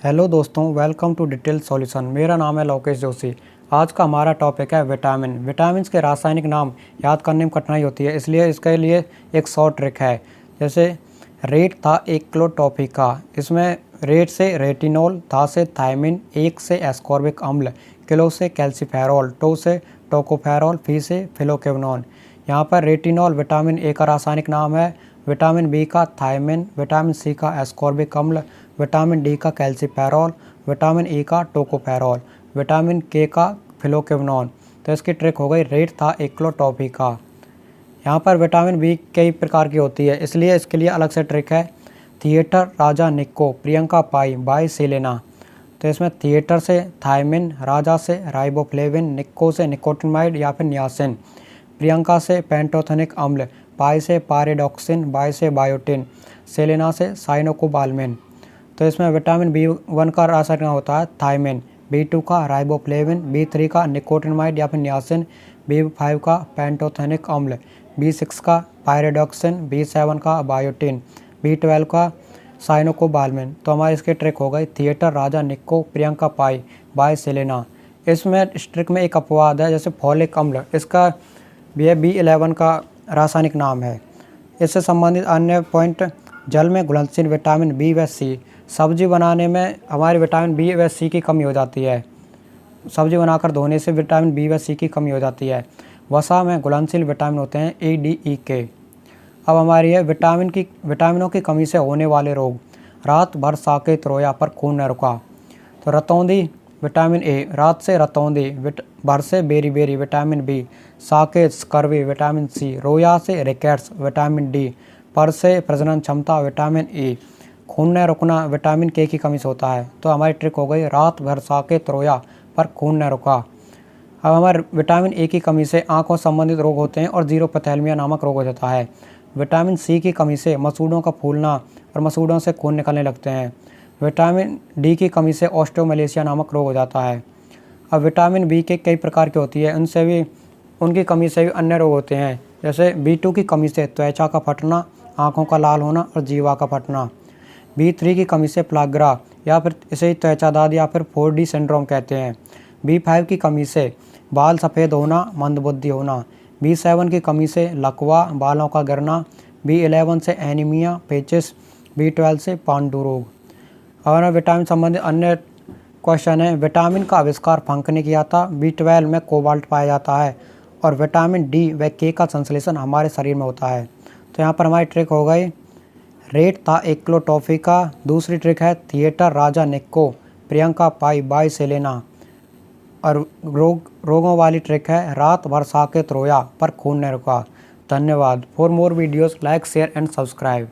Hello दोस्तों, welcome to detail solution. मेरा नाम है लोकेश जोशी। आज का हमारा टॉपिक है विटामिन। विटामिन्स के रासायनिक नाम याद करने में कठिनाई होती है, इसलिए इसके लिए एक शॉर्ट ट्रिक है। जैसे रेट था 1 किलो टॉफ़ी का, इसमें रेट से रेटिनॉल, था से थायमिन, 1 से एस्कॉर्बिक अम्ल, किलो से कैल्सीफेरॉल, टो से टोकोफेरॉल, फी से फिलोकेविनोन। यहाँ पर रेटिनॉल विटामिन ए का रासायनिक नाम है, विटामिन बी का थायमिन, विटामिन सी का एस्कॉर्बिक अम्ल, विटामिन डी का कैल्सीफेरॉल, विटामिन ई का टोकोफेरॉल, विटामिन के का फिलोकेविनोन। तो इसकी ट्रिक हो गई रेट था 1 किलो टॉफ़ी का। यहाँ पर विटामिन बी कई प्रकार की होती है, इसलिए इसके लिए अलग से ट्रिक है। थिएटर राजा निक्को, प्रियंका पाई, बाई सेलेना। तो इसमें थिएटर से थायमिन, राजा से राइबोफ्लेविन, निक्को से निकोटिनामाइड या फिर नियासिन, प्रियंका से पेंटोथेनिक अम्ल, पाई से पायरिडॉक्सिन, बाई से बायोटिन, सेलेना से साइनोकोबाल्मिन। तो इसमें विटामिन B1 का रासायनिक नाम होता है थायमिन, B2 का राइबोफ्लेविन, B3 का निकोटिनामाइड या फिर नियासिन, B5 का पेंटोथेनिक अम्ल, B6 का पायरिडॉक्सिन, B7 का बायोटिन, B12 का साइनोकोबाल्मिन। तो हमारी इसकी ट्रिक हो गई थिएटर राजा निक्को, प्रियंका पाई, बाय सेलेना। इसमें इस ट्रिक में एक अपवाद है, जैसे फॉलिक अम्ल, इसका B11 का रासायनिक नाम है। इससे संबंधित अन्य पॉइंट, जल में घुलनशील विटामिन बी व सी। सब्जी बनाने में हमारी विटामिन बी व सी की कमी हो जाती है, सब्जी बनाकर धोने से विटामिन बी व सी की कमी हो जाती है। वसा में घुलनशील विटामिन होते हैं ए, डी, ई, के। अब हमारी है विटामिनों की कमी से होने वाले रोग। रात भर साकेत रोया पर खून न रुका। तो रतौंधी विटामिन ए, रात से रतौंधी, भर से बेरी विटामिन बी, साकेत स्कर्वी विटामिन सी, रोया से रिकेट्स विटामिन डी, पर से प्रजनन क्षमता विटामिन ई, खून न रुकना विटामिन के की कमी से होता है। तो हमारी ट्रिक हो गई रात भर साकेत रोया पर खून न रुका। अब हमारे विटामिन ए की कमी से आंखों संबंधित रोग होते हैं और जीरोपैथेलमिया नामक रोग हो जाता है। विटामिन सी की कमी से मसूड़ों का फूलना और मसूड़ों से खून निकलने लगते हैं। विटामिन डी की कमी से ऑस्टियोमलेशिया नामक रोग हो जाता है। अब विटामिन बी के कई प्रकार की होती है, उनकी कमी से भी अन्य रोग होते हैं। जैसे B2 की कमी से त्वचा का फटना, आँखों का लाल होना और जीवा का फटना। B3 की कमी से प्लाग्रा या फिर इसे त्वचादाद या फिर 4D सिंड्रोम कहते हैं। B5 की कमी से बाल सफ़ेद होना, मंदबुद्धि होना। B7 की कमी से लकवा, बालों का गिरना। B11 से एनीमिया, पेचिस। B12 से पांडु रोग। और विटामिन संबंधित अन्य क्वेश्चन है, विटामिन का आविष्कार फंक ने किया था। B12 में कोबाल्ट पाया जाता है और विटामिन डी व के का संश्लेषण हमारे शरीर में होता है। तो यहाँ पर हमारी ट्रिक हो गई रेट था 1 किलो टॉफ़ी का। दूसरी ट्रिक है थिएटर राजा निक्को, प्रियंका पाई, बाई सेलेना। और रोगों वाली ट्रिक है रात भर साकेत रोया पर खून न रुका। धन्यवाद। For more videos like share and subscribe.